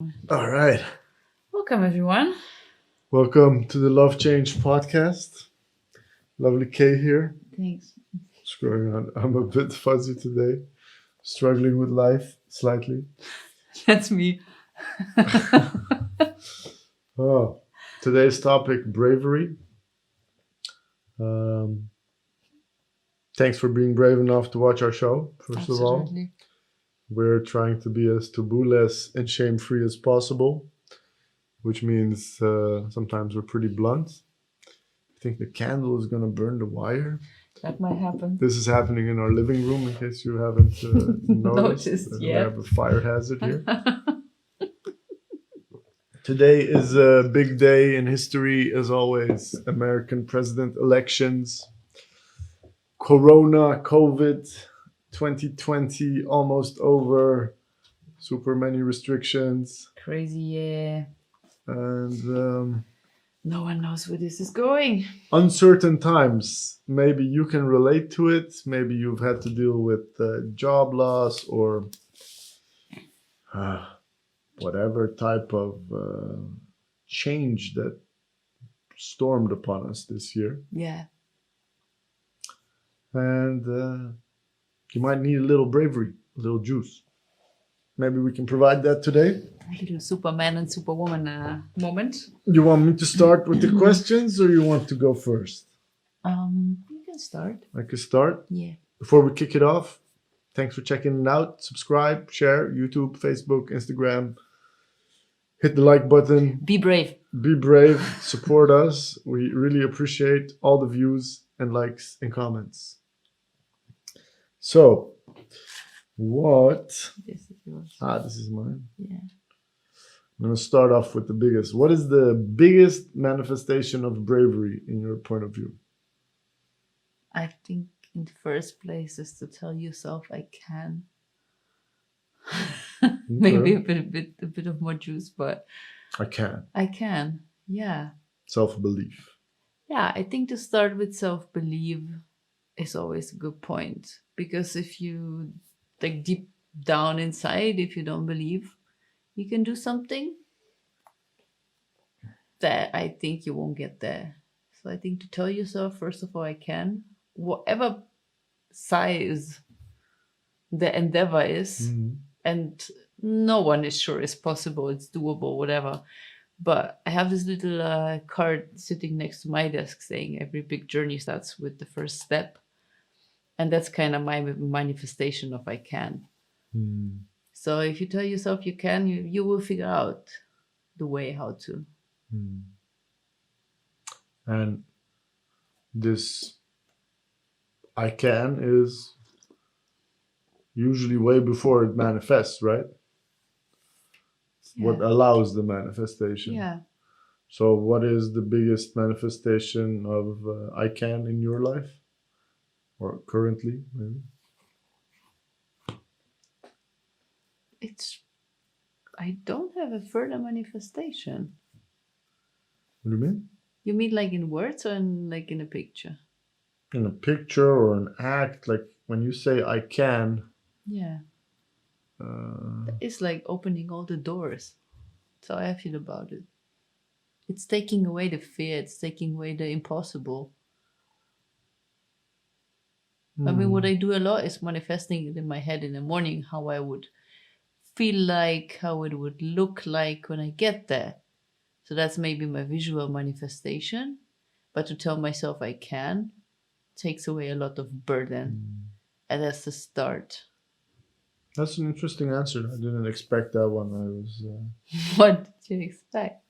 All right. Welcome, everyone. Welcome to the Love Change podcast. Lovely Kay here. Thanks. What's going on? I'm a bit fuzzy today, struggling with life slightly. That's me. Oh, today's topic bravery. Um, Thanks for being brave enough to watch our show, first of all. Absolutely. We're trying to be as taboo-less and shame-free as possible, which means sometimes we're pretty blunt. I think the candle is going to burn the wire. That might happen. This is happening in our living room, in case you haven't noticed. We yet. have a fire hazard here. Today is a big day in history, as always. American president elections, Corona, COVID, 2020 almost over, super many restrictions, Crazy, yeah. and No one knows where this is going. uncertain times. Maybe you can relate to it. Maybe you've had to deal with job loss or whatever type of change that stormed upon us this year. Yeah. And you might need a little bravery, a little juice. Maybe we can provide that today. A little Superman and Superwoman moment. You want me to start with the questions or you want to go first? You can start. I can start. Yeah. Before we kick it off, thanks for checking it out. Subscribe, share, YouTube, Facebook, Instagram. Hit the like button. Be brave. Be brave. Support us. We really appreciate all the views and likes and comments. So, what? This is yours. This is mine. Yeah. I'm going to start off with the biggest. What is the biggest manifestation of bravery in your point of view? I think in the first place is to tell yourself I can. Maybe a bit of more juice, but I can. I can. Yeah. Self-belief. Yeah, I think to start with self-belief is always a good point, because if you like deep down inside, if you don't believe you can do something, that I think you won't get there. So I think to tell yourself, first of all, I can, whatever size the endeavor is, and no one is sure it's possible, it's doable, whatever. But I have this little card sitting next to my desk saying every big journey starts with the first step. And that's kind of my manifestation of I can. So if you tell yourself you can, you will figure out the way how to. And this I can is usually way before it manifests, right? What allows the manifestation. Yeah. So what is the biggest manifestation of I can in your life? Or currently, maybe? I don't have a further manifestation. What do you mean? You mean like in words or in a picture? In a picture or an act, like when you say I can. Yeah. It's like opening all the doors. That's how I feel about it. It's taking away the fear. It's taking away the impossible. I mean, what I do a lot is manifesting it in my head in the morning, how I would feel like, how it would look like when I get there. So that's maybe my visual manifestation. But to tell myself I can takes away a lot of burden. And that's the start. That's an interesting answer. I didn't expect that one. I was. What did you expect?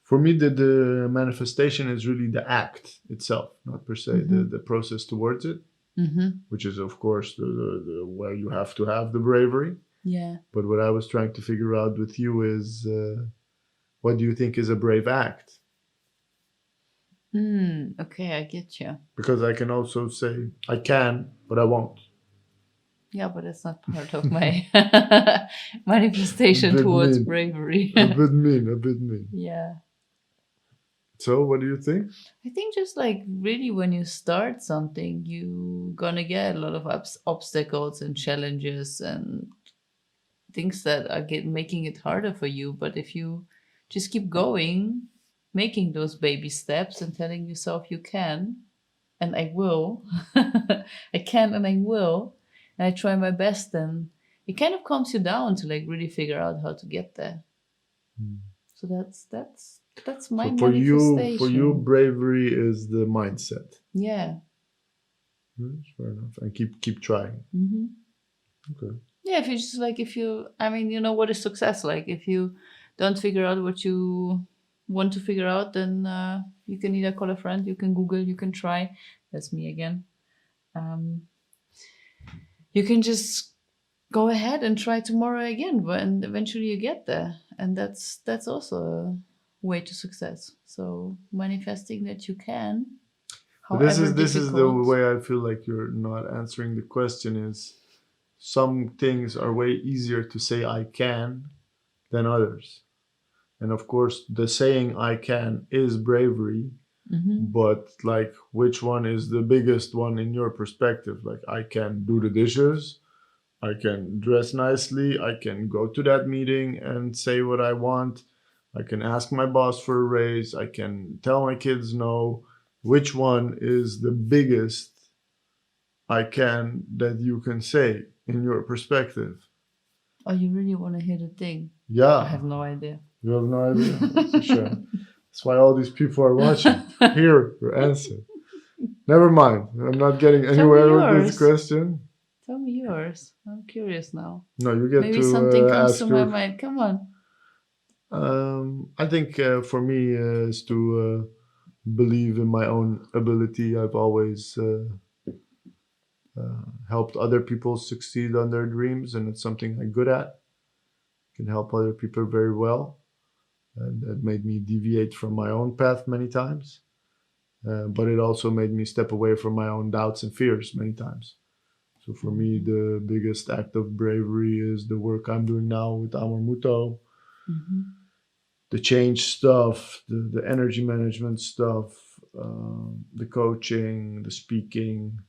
For me, the manifestation is really the act itself, not per se the process towards it, which is, of course, the where you have to have the bravery. Yeah. But what I was trying to figure out with you is, what do you think is a brave act? Okay, I get you. Because I can also say I can, but I won't. Yeah, but it's not part of my manifestation towards bravery. A bit mean. Yeah. So, what do you think? I think just like really when you start something, you're gonna get a lot of obstacles and challenges and things that are making it harder for you. But if you just keep going, making those baby steps and telling yourself you can, and I will, I can and I will, and I try my best, then it kind of calms you down to like really figure out how to get there. So that's my So manifestation. for you, bravery is the mindset. Yeah. Fair enough. And keep trying. Mm-hmm. Okay. Yeah, if you just like, if you, I mean, you know, what is success like? If you don't figure out what you want to figure out, then you can either call a friend, you can Google, you can try. That's me again. You can just go ahead and try tomorrow again, and eventually you get there. And that's also a way to success. So manifesting that you can, But however this is the difficult. way I feel like you're not answering the question. Is some things are way easier to say I can than others. And of course, the saying I can is bravery, Mm-hmm. but like which one is the biggest one in your perspective? Like I can do the dishes, I can dress nicely, I can go to that meeting and say what I want, I can ask my boss for a raise, I can tell my kids no. Which one is the biggest I can that you can say in your perspective? Oh, you really want to hear the thing? I Yeah, have no idea. you have no idea. That's a shame. That's why all these people are watching. Hear your answer. Never mind. I'm not getting Tell me anywhere with this yours. question. Tell me yours. I'm curious now. No, you get Maybe to something comes to ask my your. mind. Come on. I think for me is to believe in my own ability. I've always helped other people succeed on their dreams, and it's something I'm good at. Can help other people very well, and that made me deviate from my own path many times. But it also made me step away from my own doubts and fears many times. So for me, the biggest act of bravery is the work I'm doing now with Amor Muto, Mm-hmm. the change stuff, the energy management stuff, the coaching, the speaking,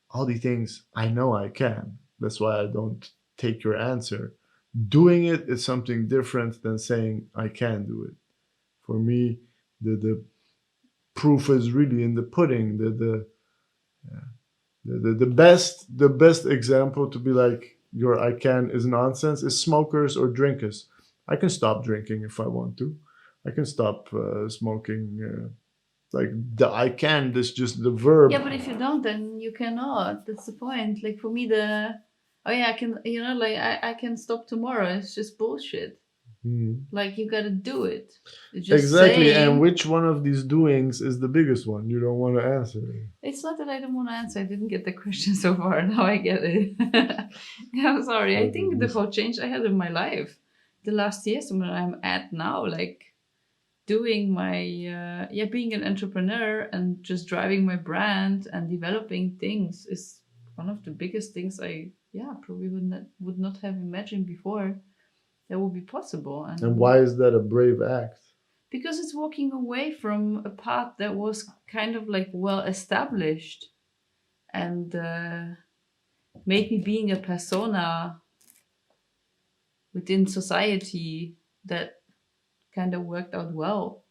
all these things. I know I can. That's why I don't take your answer. Doing it is something different than saying I can do it. For me, the proof is really in the pudding. The best example to be like your I can is nonsense is smokers or drinkers. I can stop drinking if I want to. I can stop smoking. Like the I can, this just the verb. Yeah, but if you don't, then you cannot. That's the point. Like for me, the oh yeah, I can. You know, like I can stop tomorrow. It's just bullshit. Hmm. Like you gotta do it. It's just Exactly. And saying. which one of these doings is the biggest one? You don't want to answer. It's not that I don't want to answer. I didn't get the question so far. Now I get it. Yeah, I'm sorry. I think the whole change I had in my life, the last years where I'm at now, like doing my yeah, being an entrepreneur and just driving my brand and developing things is one of the biggest things I, yeah, probably would not have imagined before that would be possible. And And why is that a brave act? because it's walking away from a path that was kind of like well established and made me being a persona within society that kind of worked out well.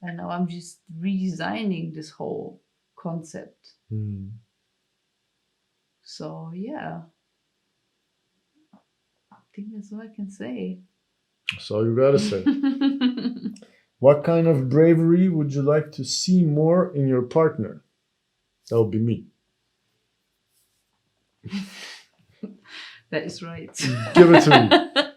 And now I'm just redesigning this whole concept. Hmm. So yeah, I think that's all I can say. That's all you gotta say. What kind of bravery would you like to see more in your partner? That would be me. That is right. Give it to me.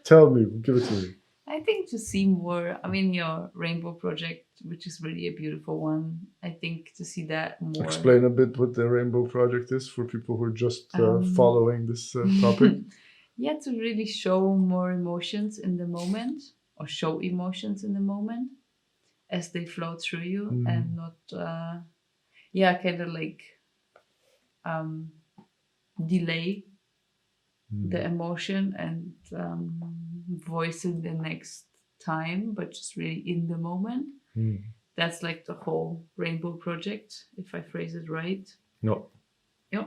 Tell me. Give it to me. I think to see more, I mean, your rainbow project, which is really a beautiful one. I think to see that more. Explain a bit what the Rainbow Project is for people who are just Um, following this topic. Yeah, to really show more emotions in the moment or show emotions in the moment as they flow through you and not, yeah, kind of like um, delay the emotion and voice it the next time, but just really in the moment. That's like the whole rainbow project, if I phrase it right. No, Yeah.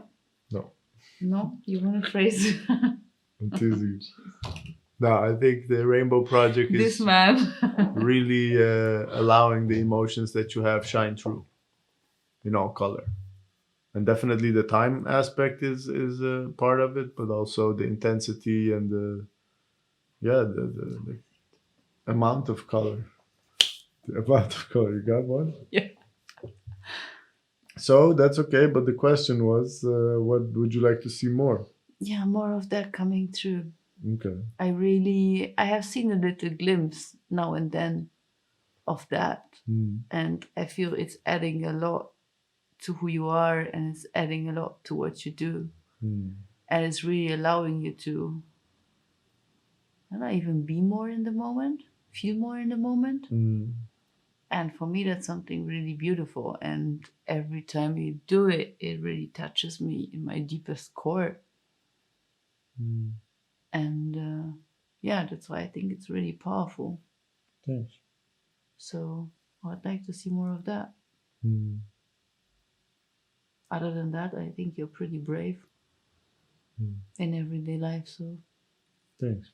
no. No, you want to phrase it. I'm teasing you. No, I think the Rainbow Project This is man. really allowing the emotions that you have shine through in all color. And definitely the time aspect is part of it, but also the intensity and the yeah the amount of color. The amount of color. You got one? Yeah. So that's okay. But the question was, what would you like to see more? Yeah, more of that coming through. Okay. I have seen a little glimpse now and then of that. Hmm. And I feel it's adding a lot to who you are, and it's adding a lot to what you do. Hmm. And it's really allowing you to, I don't know, even be more in the moment, feel more in the moment. Hmm. And for me, that's something really beautiful. And every time you do it, it really touches me in my deepest core. Hmm. And yeah, that's why I think it's really powerful. Thanks. So I'd like to see more of that. Hmm. Other than that, I think you're pretty brave Hmm. in everyday life. So Thanks.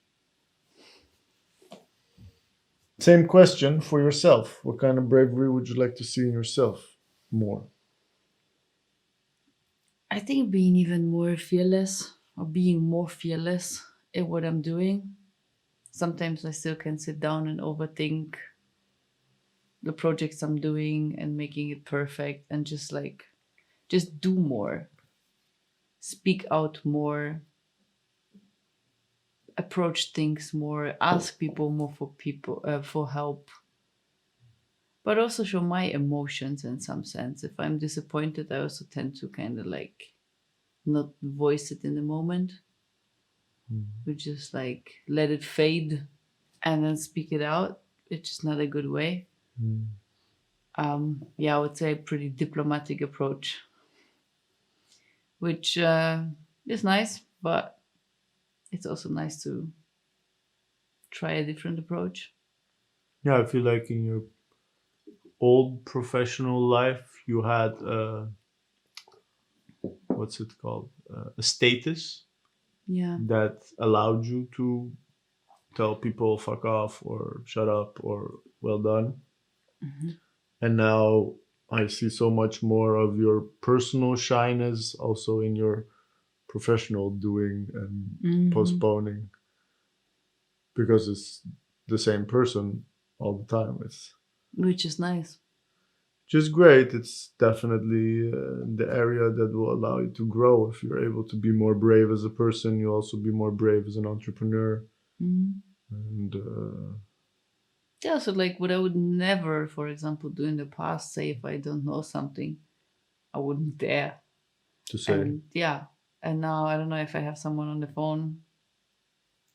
Same question for yourself. What kind of bravery would you like to see in yourself more? I think being even more fearless or being more fearless in what I'm doing. Sometimes I still can sit down and overthink the projects I'm doing and making it perfect and just do more, speak out more, approach things more, ask people more for help, but also show my emotions in some sense. If I'm disappointed, I also tend to kind of like not voice it in the moment. We just like let it fade and then speak it out, which is not a good way. Hmm. Yeah, I would say a pretty diplomatic approach, which is nice, but it's also nice to try a different approach. Yeah, I feel like in your old professional life, you had what's it called? A status Yeah. that allowed you to tell people fuck off or shut up or well done. And now I see so much more of your personal shyness also in your professional doing and Hmm. postponing because it's the same person all the time. It's Which is nice. just great. It's definitely the area that will allow you to grow. If you're able to be more brave as a person, you'll also be more brave as an entrepreneur. Hmm. And Yeah, so like what I would never, for example, do in the past, say if I don't know something, I wouldn't dare. to say, And yeah, and now I don't know if I have someone on the phone,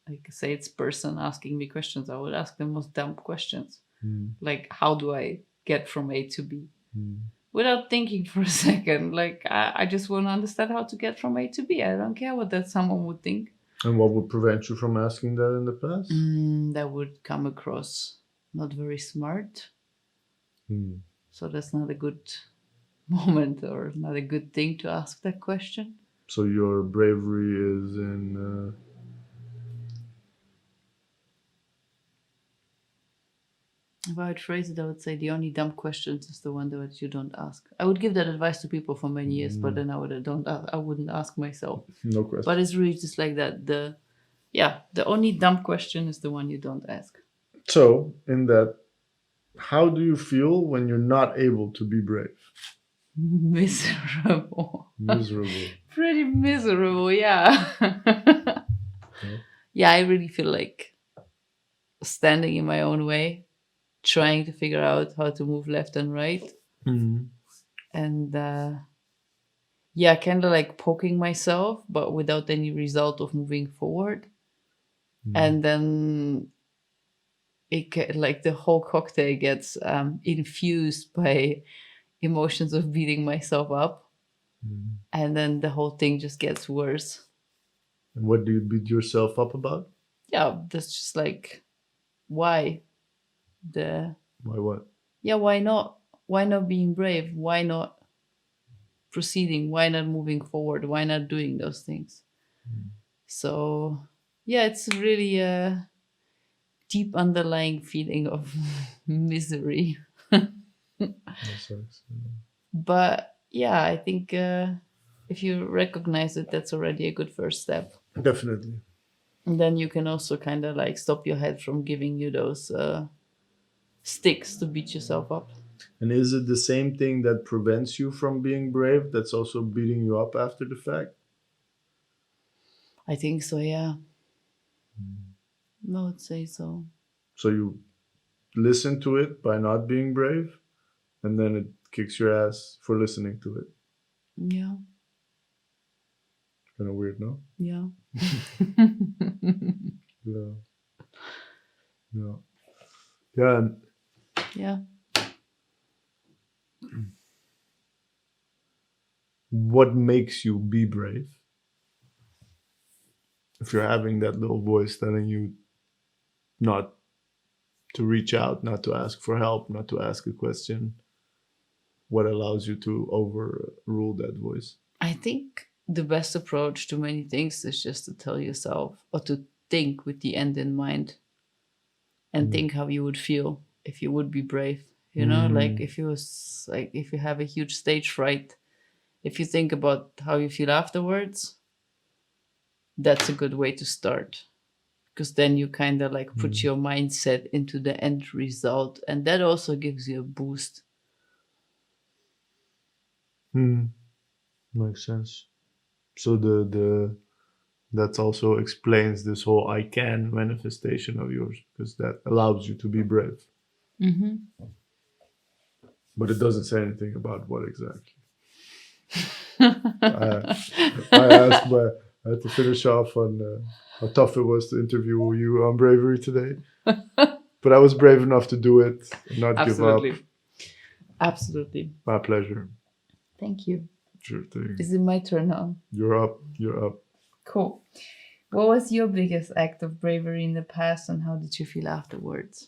like say it's person asking me questions, I would ask the most dumb questions. hmm, Like how do I get from A to B? hmm. Without thinking for a second. Like I just want to understand how to get from A to B. I don't care what that someone would think. And what would prevent you from asking that in the past? That would come across not very smart. Hmm. So that's not a good moment or not a good thing to ask that question. So your bravery is in If I would phrase it, I would say the only dumb questions is the one that you don't ask. I would give that advice to people for many years, but then I wouldn't ask myself. no But question. it's really just like that. The only dumb question is the one you don't ask. So in that, how do you feel when you're not able to be brave? Miserable. Miserable. Pretty miserable, yeah. Yeah. Yeah, I really feel like standing in my own way, trying to figure out how to move left and right, Mhm. and yeah, kind of like poking myself, but without any result of moving forward. Mhm. And then like the whole cocktail gets infused by emotions of beating myself up, Mhm. and then the whole thing just gets worse. And what do you beat yourself up about? Yeah, that's just like why the Why what? yeah, why not? Why not being brave? Why not proceeding? Why not moving forward? Why not doing those things? So Yeah, it's really a deep underlying feeling of misery. That sucks. But yeah, I think if you recognize it, that's already a good first step. Definitely. And then you can also kind of like stop your head from giving you those sticks to beat yourself up. And is it the same thing that prevents you from being brave that's also beating you up after the fact? I think so, yeah. I would say so. So you listen to it by not being brave, and then it kicks your ass for listening to it. Yeah, Kind of weird, no? yeah, Yeah. Yeah. Yeah. And yeah. what makes you be brave? If you're having that little voice telling you not to reach out, not to ask for help, not to ask a question, what allows you to overrule that voice? I think the best approach to many things is just to tell yourself or to think with the end in mind and Mm. think how you would feel if you would be brave. You know, like Mm. if you was like if you have a huge stage fright, if you think about how you feel afterwards, that's a good way to start. Because then you kind of like put Mm. your mindset into the end result, and that also gives you a boost. Mm. Makes sense. So the that also explains this whole I can manifestation of yours because that allows you to be brave. Mm-hmm. But it doesn't say anything about what exactly. I, I asked, but I had to finish off on how tough it was to interview you on Bravery today. But I was brave enough to do it and not give up. Absolutely. Absolutely. My pleasure. Thank you. Sure thing. Is it my turn now? You're up. You're up. Cool. What was your biggest act of bravery in the past and how did you feel afterwards?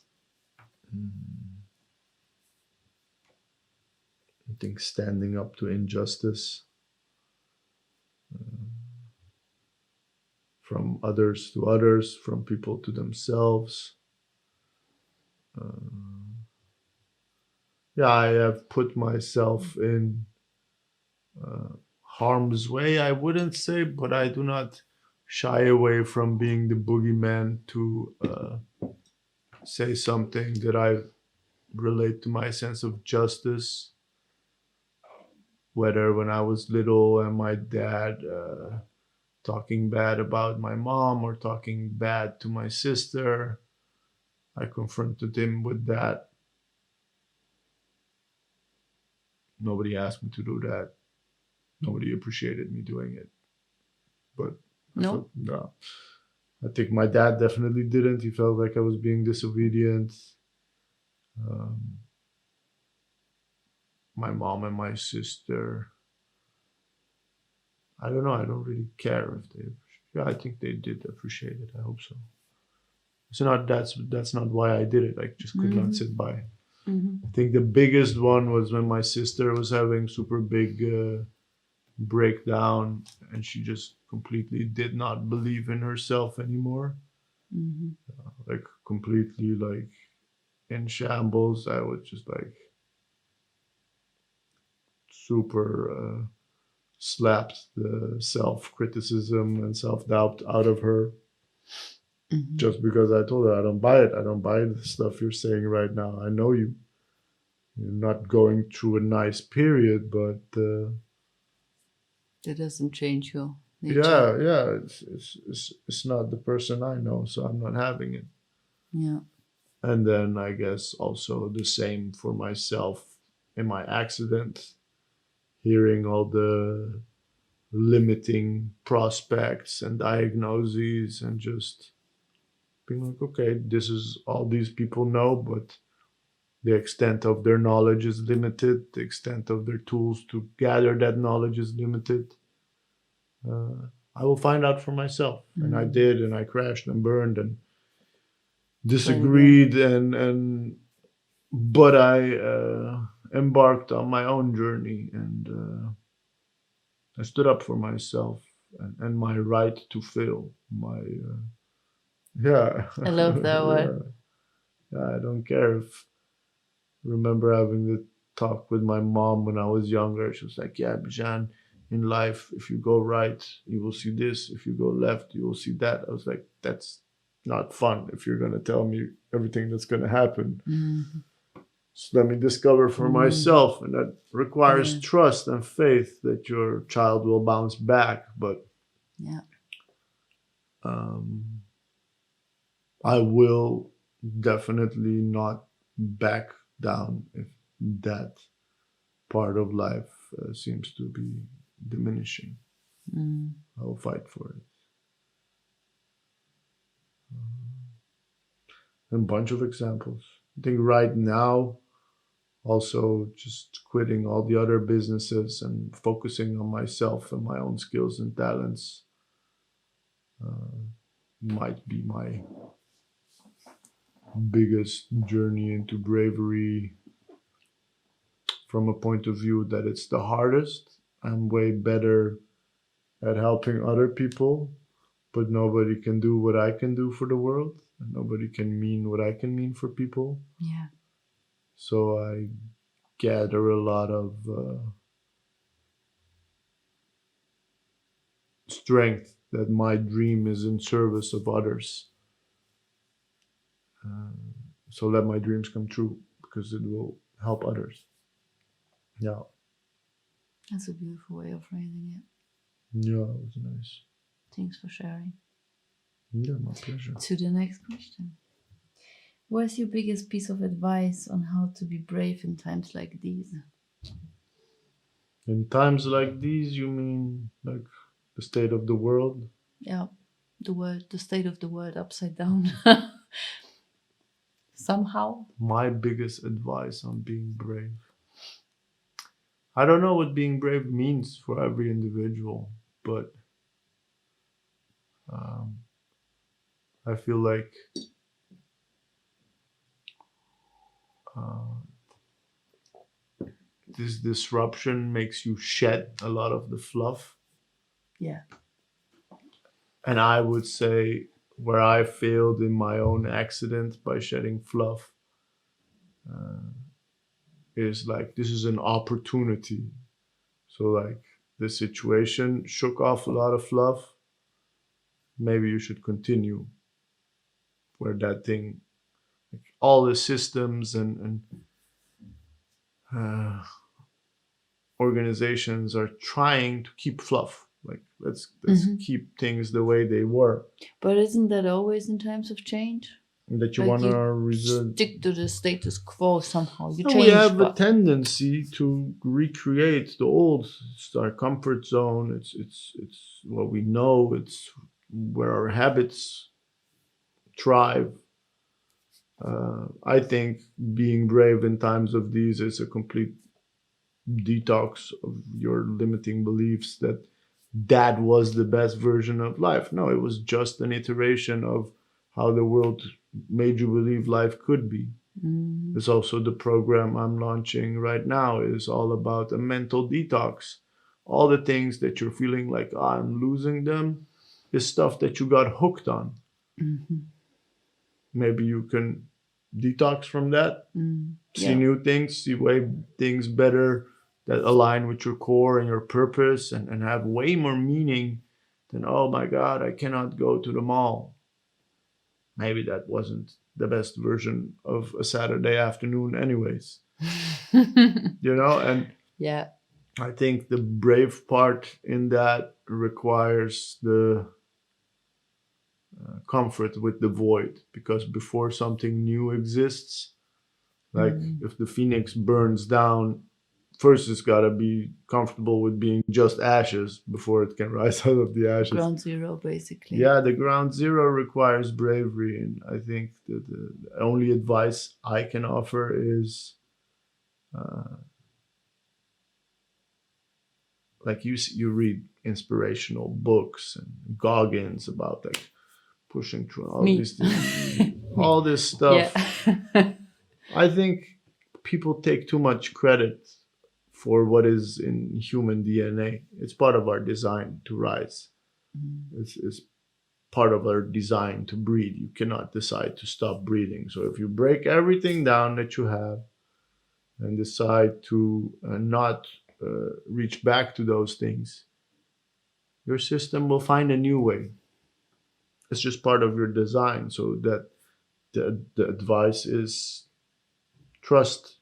I think standing up to injustice from others to others, from people to themselves. Yeah, I have put myself in harm's way, I wouldn't say, but I do not shy away from being the boogeyman to say something that I relate to my sense of justice. Whether when I was little and my dad talking bad about my mom or talking bad to my sister, I confronted him with that. Nobody asked me to do that. Nobody appreciated me doing it. But I No? felt, no. I think my dad definitely didn't. He felt like I was being disobedient. Um, my mom and my sister, I don't know. I don't really care if they. Yeah, I think they did appreciate it. I hope so. So not that's not why I did it. I just could not Mm-hmm. sit by. Mm-hmm. I think the biggest one was when my sister was having super big breakdown, and she just completely did not believe in herself anymore. Mm-hmm. Like completely like in shambles. I was just like super slapped the self criticism and self doubt out of her Mm-hmm. just because I told her I don't buy it. I don't buy the stuff you're saying right now. I know you. You're not going through a nice period, but That doesn't change your nature. yeah, it's not the person I know, so I'm not having it. Yeah. And then I guess also the same for myself in my accident, hearing all the limiting prospects and diagnoses and just being like, okay, this is all these people know, but the extent of their knowledge is limited, the extent of their tools to gather that knowledge is limited. I will find out for myself. And I Mm. did, and I crashed and burned and Try again. disagreed and but I embarked on my own journey and I stood up for myself and my right to fail, my Yeah. I love that Yeah. word. Yeah, I don't care if remember having the talk with my mom when I was younger. She was like, "Yeah, Bijan, in life, if you go right, you will see this. If you go left, you will see that." I was like, "That's not fun. If you're gonna tell me everything that's gonna happen, Mhm. so let me discover for Mhm. myself." And that requires Yeah. trust and faith that your child will bounce back. But Yeah. um, I will definitely not back down if that part of life seems to be diminishing. Mm. I'll fight for it. And a bunch of examples. I think right now, also just quitting all the other businesses and focusing on myself and my own skills and talents might be my biggest journey into bravery from a point of view that it's the hardest. I'm way better at helping other people, but nobody can do what I can do for the world, and nobody can mean what I can mean for people. Yeah. So I gather a lot of strength that my dream is in service of others. So let my dreams come true because it will help others. Yeah, That's a beautiful way of phrasing it. yeah, it was nice. Thanks for sharing. Yeah, my pleasure. To the next question. What's your biggest piece of advice on how to be brave in times like these? In times like these, you mean like the state of the world? Yeah, the world, the state of the world upside down. Somehow. My biggest advice on being brave. I don't know what being brave means for every individual, but um, I feel like uh, this disruption makes you shed a lot of the fluff. Yeah. And I would say where I failed in my own accident by shedding fluff is like this is an opportunity. So, like, the situation shook off a lot of fluff. Maybe you should continue where that thing, all the systems and organizations are trying to keep fluff. Like let's Hmm. keep things the way they were. But isn't that always in times of change? That you Like want to you resist. stick to the status quo somehow. You And we change, have a but tendency to recreate the old. It's our comfort zone. It's what we know. It's where our habits thrive. I think being brave in times of these is a complete detox of your limiting beliefs that that was the best version of life. No, it was just an iteration of how the world made you believe life could be. mm, There's also the program I'm launching right now is all about a mental detox. All the things that you're feeling like I'm losing them is stuff that you got hooked on. mhm, Maybe you can detox from that, see yeah. new things, see way things better that align with your core and your purpose and have way more meaning than, oh my God, I cannot go to the mall. Maybe that wasn't the best version of a Saturday afternoon, anyways. And Yeah. I think the brave part in that requires the comfort with the void because before something new exists, like Mm. if the phoenix burns down, first it's got to be comfortable with being just ashes before it can rise out of the ashes. Ground zero, basically. Yeah, the ground zero requires bravery, and I think that the only advice I can offer is like you read inspirational books and Goggins about like pushing through all Me. these things, Me. all this Yeah. stuff. I think people take too much credit for what is in human DNA. It's part of our design to rise. It's part of our design to breathe. You cannot decide to stop breathing. So if you break everything down that you have and decide to not reach back to those things, your system will find a new way. It's just part of your design. So that the advice is trust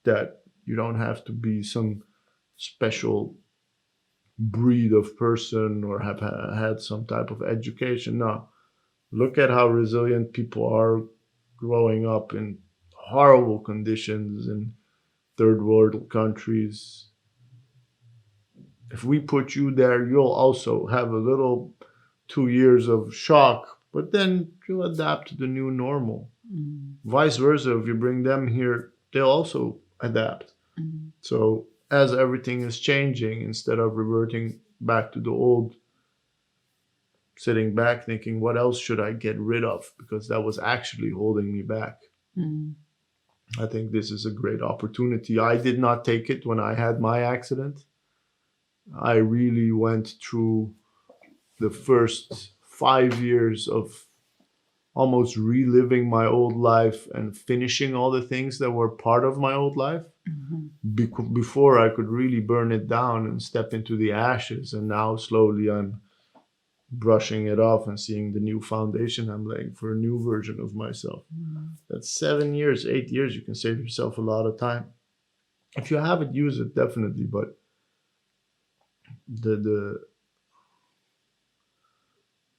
that you don't have to be some special breed of person or have had some type of education. No, look at how resilient people are growing up in horrible conditions in third world countries. If we put you there, you'll also have a little 2 years of shock, but then you'll adapt to the new normal. Mm. Vice versa, if you bring them here, they'll also adapt. Mm. So as everything is changing, instead of reverting back to the old, sitting back thinking, what else should I get rid of? Because that was actually holding me back. Mm. I think this is a great opportunity. I did not take it when I had my accident. I really went through the first 5 years of almost reliving my old life and finishing all the things that were part of my old life Mhm. before I could really burn it down and step into the ashes. And now slowly I'm brushing it off and seeing the new foundation I'm laying for a new version of myself. Mm. That's 7 years, 8 years. You can save yourself a lot of time. If you haven't used it, definitely. But the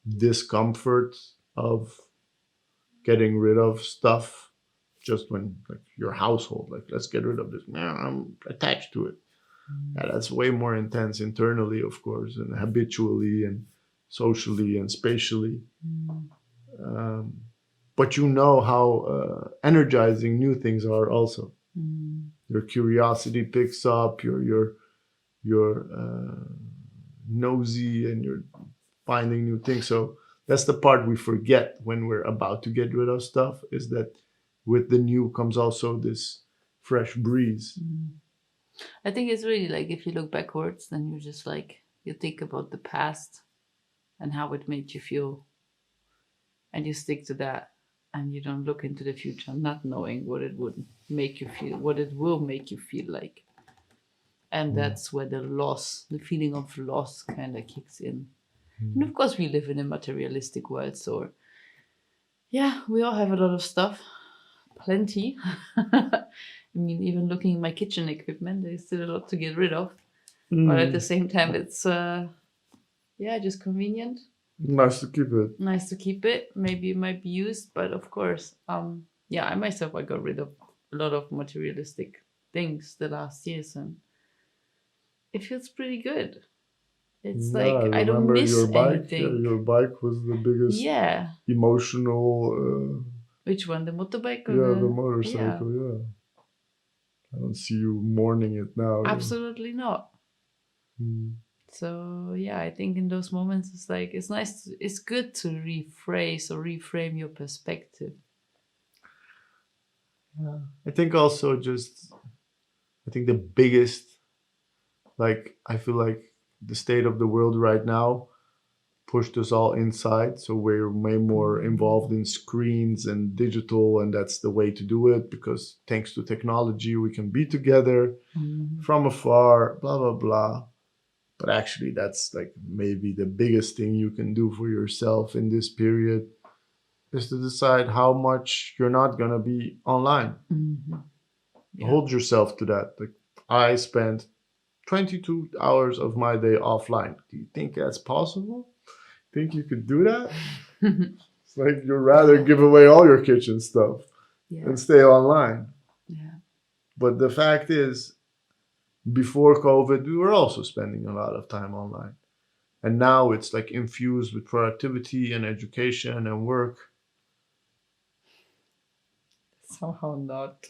discomfort of getting rid of stuff just when like your household, like let's get rid of this. Now I'm attached to it. Yeah, that's way more intense internally, of course, and habitually and socially and spatially. Mm. Um, but you know how energizing new things are also. Mm. Your curiosity picks up. You're nosy and you're finding new things. So that's the part we forget when we're about to get rid of stuff, is that with the new comes also this fresh breeze. Mm. I think it's really like if you look backwards, then you just like you think about the past and how it made you feel, and you stick to that, and you don't look into the future, not knowing what it would make you feel, what it will make you feel like, and that's where the feeling of loss, kind of kicks in. And of course, we live in a materialistic world, so yeah, we all have a lot of stuff, plenty. I mean, even looking at my kitchen equipment, there's still a lot to get rid of. But at the same time, it's yeah, just convenient, Nice to keep it. nice to keep it. Maybe it might be used, but of course, yeah, I myself I got rid of a lot of materialistic things the last years, and it feels pretty good. It's Yeah, I like I don't remember your miss bike. Yeah, anything. your bike was the biggest Yeah, emotional. which one, the motorbike or Yeah, the yeah, motorcycle. Yeah, I don't see you mourning it now. Yeah. absolutely not. Mm. So yeah, I think in those moments it's like it's nice. It's good to rephrase or reframe your perspective. Yeah. I think also just I think the biggest, like I feel like the state of the world right now pushed us all inside, so we're way more involved in screens and digital, and that's the way to do it because thanks to technology we can be together Mm. from afar, blah blah blah. But actually that's like maybe the biggest thing you can do for yourself in this period is to decide how much you're not going to be online. Mhm. Yeah. Hold yourself to that. Like I spend 22 hours of my day offline. Do you think that's possible? Think you could do that? It's like you'd rather give away all your kitchen stuff Yeah. and stay online. Yeah. But the fact is, before COVID, we were also spending a lot of time online. And now it's like infused with productivity and education and work. Somehow not.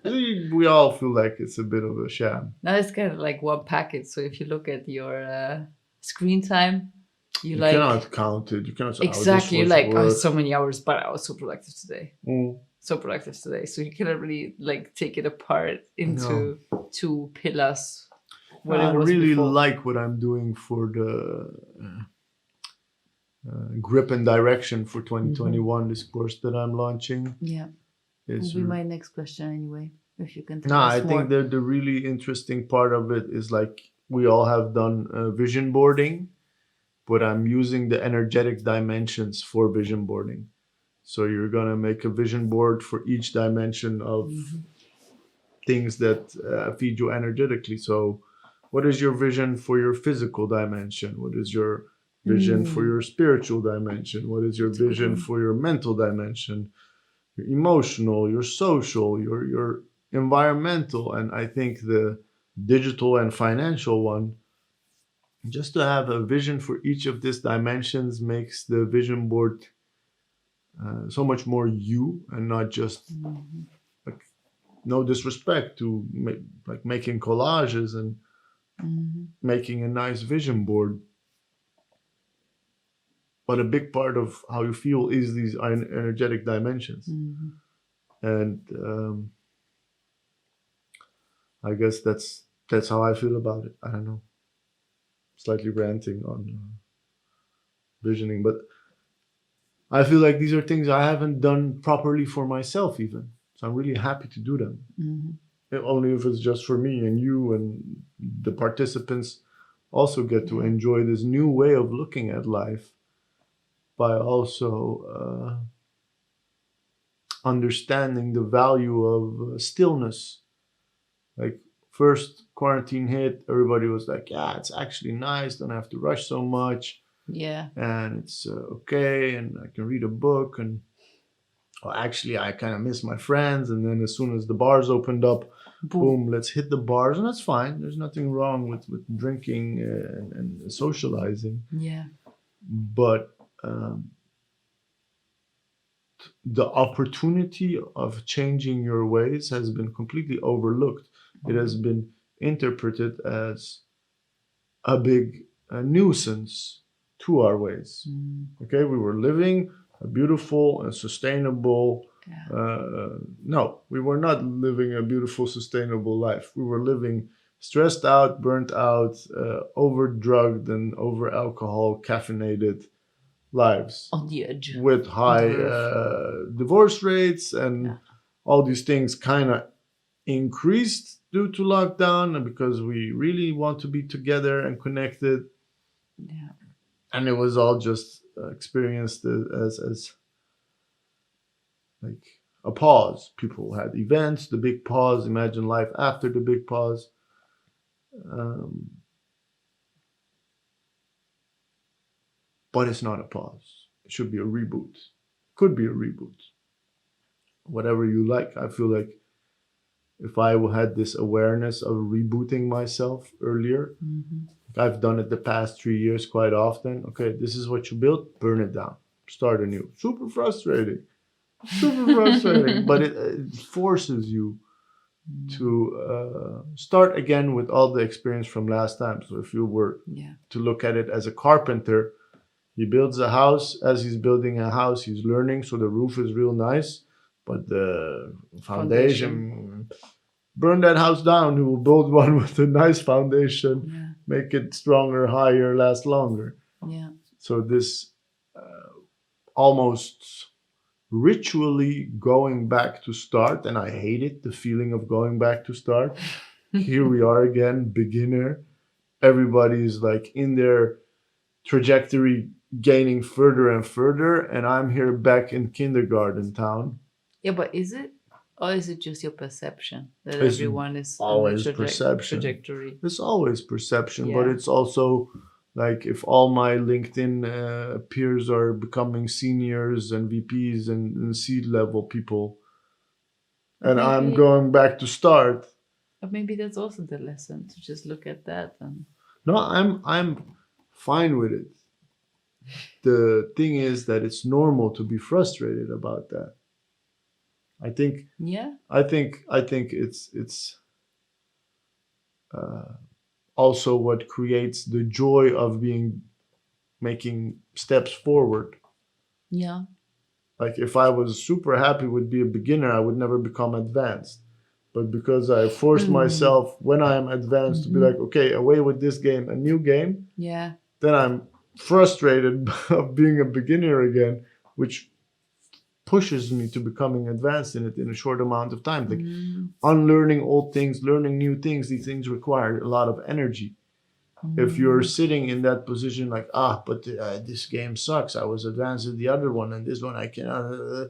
We all feel like it's a bit of a sham. Now it's kind of like one packet. So if you look at your screen time, you You like cannot count it. You cannot say, oh, this exactly you're was like oh work. so many hours, but I was so productive today. Mm. So productive today. So you cannot really like take it apart No. into two pillars. What I it was really before. like what I'm doing for the grip and direction for Mm-hmm. 2021. This course that I'm launching Yeah. Will is be my next question anyway. If you can no. tell I us think more. the really interesting part of it is like we all have done vision boarding, but I'm using the energetic dimensions for vision boarding. So you're gonna make a vision board for each dimension of Mm-hmm. things that feed you energetically. So, what is your vision for your physical dimension? What is your vision for Mm, your spiritual dimension? What is your that's a good vision one. for your mental dimension? Your emotional, your social, your environmental, and I think the digital and financial one. Just to have a vision for each of these dimensions makes the vision board so much more you and not just Mm-hmm. like no disrespect to like making collages and Mm-hmm. making a nice vision board, but a big part of how you feel is these energetic dimensions. Mm-hmm. And I guess that's how I feel about it. I don't know, slightly ranting on visioning, but I feel like these are things I haven't done properly for myself even. So I'm really happy to do them. Mm-hmm. Only if it's just for me and you and the participants also get to Yeah. enjoy this new way of looking at life by also understanding the value of stillness. Like first quarantine hit, everybody was like, "Yeah, it's actually nice. Don't have to rush so much, Yeah. and it's okay, and I can read a book." And well, actually, I kind of miss my friends. And then as soon as the bars opened up, Boom. boom, let's hit the bars, and that's fine. There's nothing wrong with drinking and socializing, Yeah. but the opportunity of changing your ways has been completely overlooked. It has been interpreted as a big nuisance to our ways. Mm, Okay, we were living a beautiful and sustainable. yeah. No, we were not living a beautiful, sustainable life. We were living stressed out, burnt out, over drugged, and over alcohol caffeinated lives On the edge. with On the high verge. divorce rates Yeah. and all these things kind of increased due to lockdown and because we really want to be together and connected, Yeah. and it was all just experienced as like a pause. People had events, the big pause, imagine life after the big pause. um, but it's not a pause, it should be a reboot, could be a reboot, whatever you like. I feel like if I had this awareness of rebooting myself earlier, Mm-hmm. I've done it the past 3 years quite often. Okay, this is what you built, burn it down, start anew. Super frustrating, super frustrating, but it forces you to start again with all the experience from last time. So if you were Yeah. to look at it as a carpenter, he builds a house. As he's building a house, he's learning. So the roof is real nice, but the Foundation. foundation, burn that house down. He will build one with a nice foundation, Yeah. make it stronger, higher, last longer. Yeah. So this almost ritually going back to start, and I hate it, the feeling of going back to start. Here we are again, beginner. Everybody's like in their trajectory gaining further and further, and I'm here back in kindergarten town. Yeah, but is it? Or is it just your perception that It's everyone is on the always perception. trajectory? It's always perception, but Yeah. it's also like if all my LinkedIn peers are becoming seniors and VPs and C-level people, But and I'm maybe going back to start. but maybe that's also the lesson to just look at that and No, I'm fine with it. The thing is that it's normal to be frustrated about that. I think yeah. I think it's uh, also what creates the joy of being making steps forward. Yeah. Like if I was super happy with be a beginner, I would never become advanced. But because I forced Mm. myself when I am advanced to be Mm-hmm. like, okay, away with this game, a new game, Yeah. then I'm frustrated of being a beginner again, which pushes me to becoming advanced in it in a short amount of time. Like unlearning old things, learning new things, these things require a lot of energy. If you're sitting in that position, like, but this game sucks, I was advanced in the other one, and this one I cannot.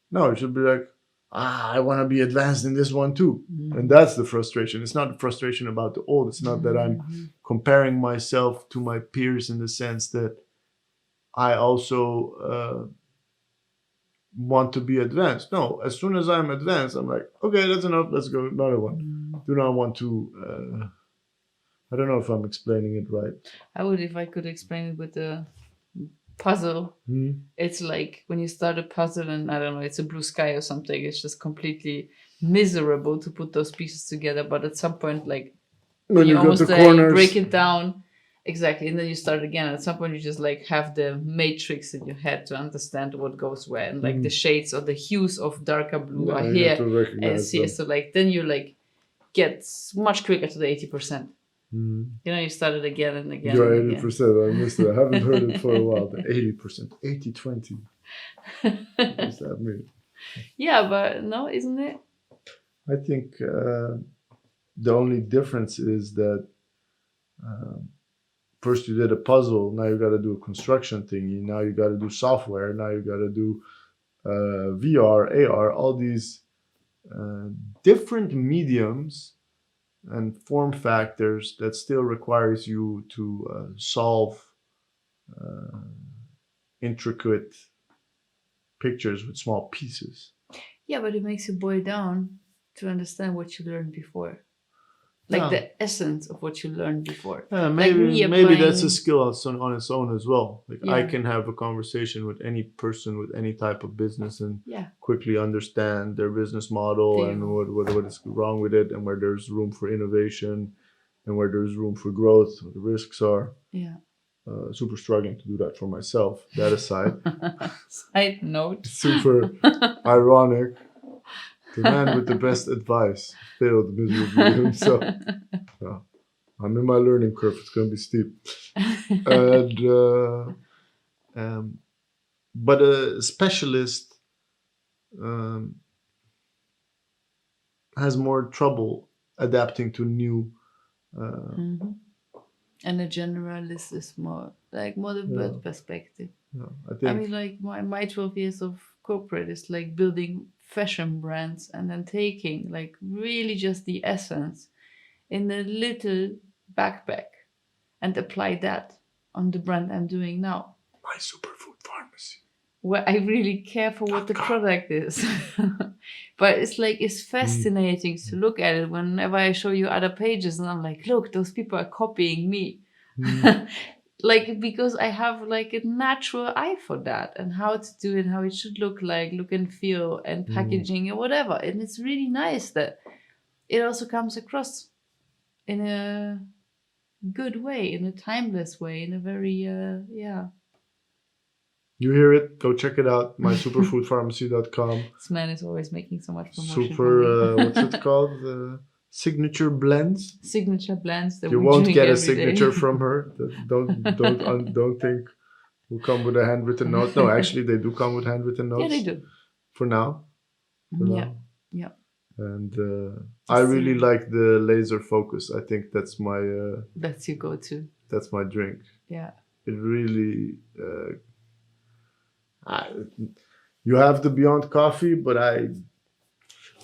No, it should be like, I want to be advanced in this one too. And that's the frustration. It's not the frustration about the old. It's not that I'm comparing myself to my peers in the sense that I also want to be advanced. No, as soon as I'm advanced, I'm like, okay, that's enough. Let's go another one. Do not want to. I don't know if I'm explaining it right. I would, if I could explain it with a puzzle. It's like when you start a puzzle and I don't know, it's a blue sky or something. It's just completely miserable to put those pieces together. But at some point, like When you almost get the corners, break it down. Exactly, and then you start again. At some point, you just like have the matrix in your head to understand what goes where, and like the shades or the hues of darker blue are here and here. So like then you like get much quicker to the 80%. You know, you start it again and again. You're 80%. I missed it. I haven't heard it for a while. The 80%, 80-20. What does that mean? Yeah, but no, isn't it? I think the only difference is that first you did a puzzle, now you got to do a construction thingy, now you got to do software, now you got to do VR, AR, all these different mediums and form factors that still requires you to solve intricate pictures with small pieces. Yeah, but it makes you boil down to understand what you learned before. Like the essence of what you learned before. Maybe that's a skill on its own as well. Like I can have a conversation with any person with any type of business and quickly understand their business model and what is wrong with it and where there's room for innovation and where there's room for growth, what the risks are. Yeah. Super struggling to do that for myself. That aside. Side note. Super ironic. The man with the best advice failed miserably himself. I'm in my learning curve. It's going to be steep. But a specialist has more trouble adapting to new. And a generalist is more the bird perspective. Yeah, I mean, like my 12 years of corporate is like building fashion brands and then taking like really just the essence in a little backpack and apply that on the brand I'm doing now. My superfood pharmacy. Where I really care for what the product is. But it's fascinating to look at it whenever I show you other pages and I'm like, look, those people are copying me. Like, because I have like a natural eye for that and how to do it, how it should look and feel and packaging and whatever. And it's really nice that it also comes across in a good way, in a timeless way, in a very, You hear it, go check it out, mysuperfoodpharmacy.com. This man is always making so much promotion. What's it called? Signature blends. Signature blends. That you won't get a signature from her. Don't think will come with a handwritten note. No, actually, they do come with handwritten notes. Yeah, they do. For now. Yeah. And I really like the laser focus. I think that's my. That's your go-to. That's my drink. Yeah. It really. You have the Beyond Coffee, but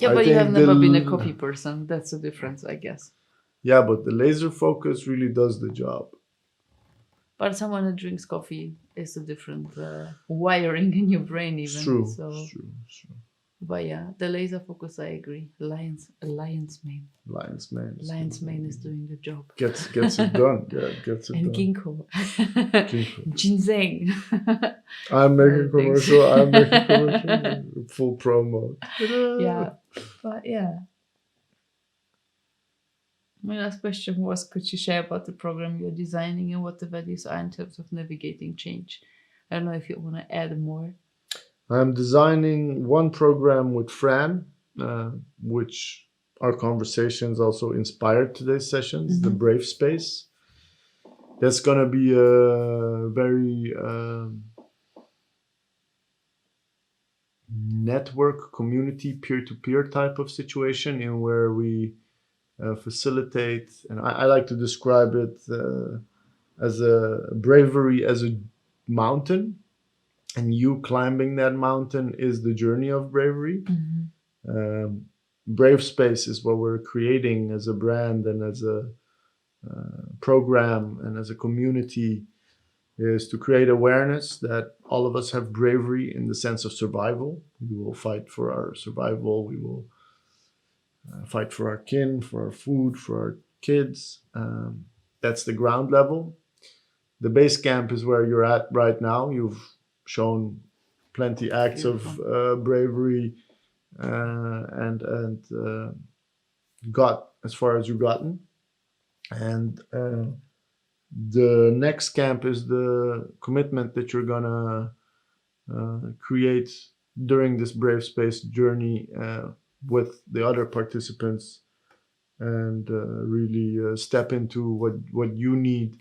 but you have never been a coffee person. That's the difference, I guess. Yeah, but the laser focus really does the job. But someone who drinks coffee is a different wiring in your brain, even. It's true. It's true. But yeah, the laser focus, I agree. Lion's mane. Lion's mane is doing the job. Gets it done. Yeah, gets it and done. Ginkgo. Ginseng. I'm making commercial. Full promo. Yeah, but yeah. My last question was, could you share about the program you're designing and what the values are in terms of navigating change? I don't know if you want to add more. I'm designing one program with Fran, which our conversations also inspired today's sessions, the Brave Space. That's gonna be a very network, community, peer-to-peer type of situation in where we facilitate, and I like to describe it as a bravery as a mountain, and you climbing that mountain is the journey of bravery. Brave Space is what we're creating as a brand and as a program and as a community, is to create awareness that all of us have bravery in the sense of survival. We will fight for our survival. We will fight for our kin, for our food, for our kids. That's the ground level. The base camp is where you're at right now. You've shown plenty acts of bravery and got as far as you've gotten. And the next camp is the commitment that you're gonna create during this Brave Space journey with the other participants, and really step into what you need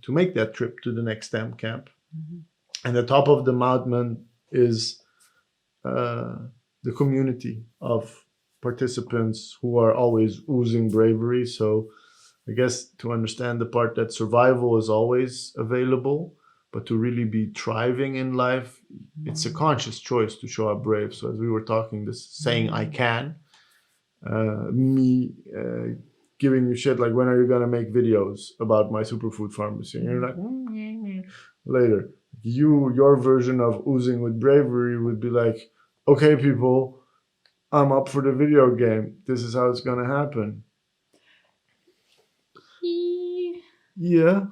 to make that trip to the next STEM camp. And the top of the mountain is the community of participants who are always oozing bravery. So I guess to understand the part that survival is always available, but to really be thriving in life, it's a conscious choice to show up brave. So as we were talking, this saying "I can," me giving you shit like, when are you gonna make videos about my superfood pharmacy? And you're like, later. Your version of oozing with bravery would be like, okay, people, I'm up for the video game. This is how it's gonna happen. Yeah.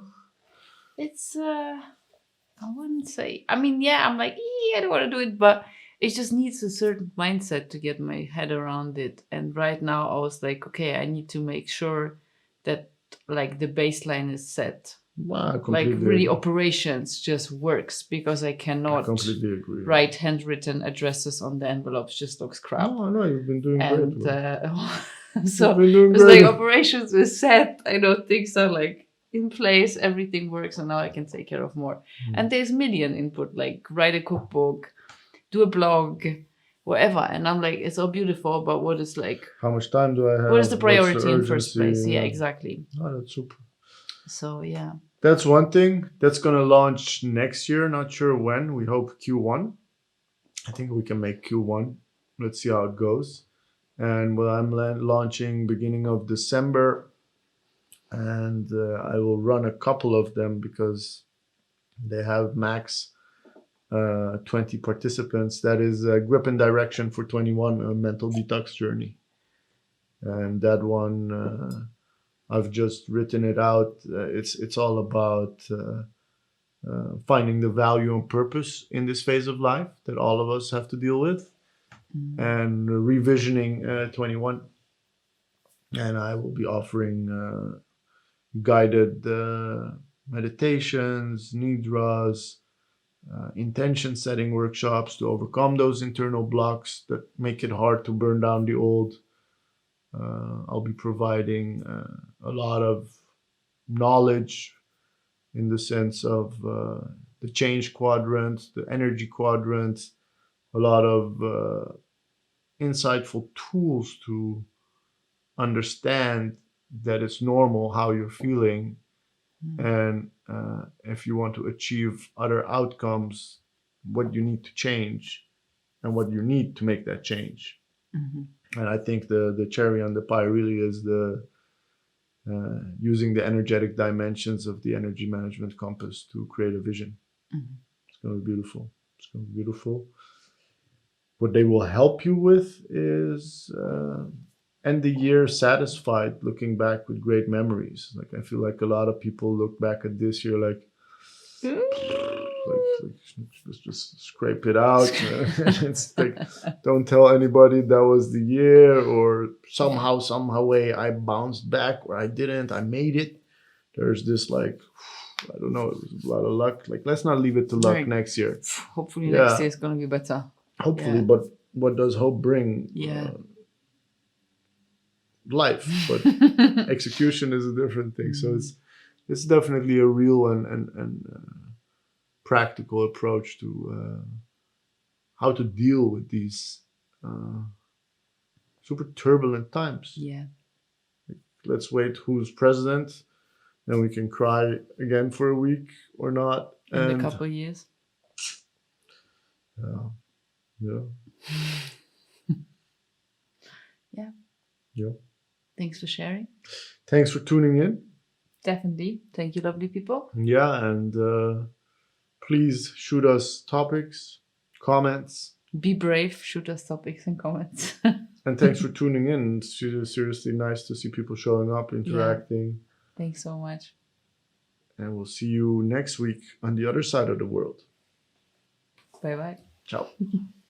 It's I wouldn't say. I mean, yeah, I'm like, I don't want to do it, but it just needs a certain mindset to get my head around it. And right now, I was like, okay, I need to make sure that like the baseline is set. I Like completely really, agree. operations just works, because I I cannot completely agree. write handwritten addresses on the envelopes. Just looks crap. No, no, you've been doing great. And so You've been doing it's great. like operations is set. I know things are like in place, everything works, and now I can take care of more. And there's million input, like write a cookbook, do a blog, whatever. And I'm like, it's all beautiful, but what is like, How much time do I have? what is the priority What's in first place? urgency? Yeah, exactly. Oh, that's super. So yeah. That's one thing that's going to launch next year. Not sure when. We hope Q1. I think we can make Q1. Let's see how it goes. And well, I'm launching beginning of December, and I will run a couple of them because they have max 20 participants. That is Grip and Direction for 21, a mental detox journey. And that one, I've just written it out. It's all about finding the value and purpose in this phase of life that all of us have to deal with, and revisioning 21. And I will be offering guided meditations, nidras, intention setting workshops to overcome those internal blocks that make it hard to burn down the old. I'll be providing a lot of knowledge in the sense of the change quadrant, the energy quadrant, a lot of insightful tools to understand that it's normal how you're feeling. And if you want to achieve other outcomes, what you need to change and what you need to make that change. And I think the cherry on the pie really is the using the energetic dimensions of the energy management compass to create a vision. It's going to be beautiful. It's going to be beautiful. What they will help you with is end the year satisfied, looking back with great memories. Like I feel like a lot of people look back at this year like let's just scrape it out. It's like, don't tell anybody that was the year, or somehow, somehow way I bounced back, or I didn't, I made it. There's this like, I don't know, it was a lot of luck. Like, let's not leave it to luck next year. Hopefully next year is going to be better. Hopefully, but what does hope bring? Life, but execution is a different thing. So it's definitely a real and practical approach to how to deal with these uh, super turbulent times. Yeah. Let's wait who's president, and we can cry again for a week or not. In a And couple years. yeah, yeah, Yeah. yeah. Thanks for sharing. Thanks for tuning in. Definitely. Thank you, lovely people. Yeah, and please shoot us topics, comments, Be brave. Shoot us topics and comments. and thanks for tuning in. It's seriously nice to see people showing up, Yeah. interacting, Thanks so much. and we'll see you next week on the other side of the world. Bye bye. Ciao.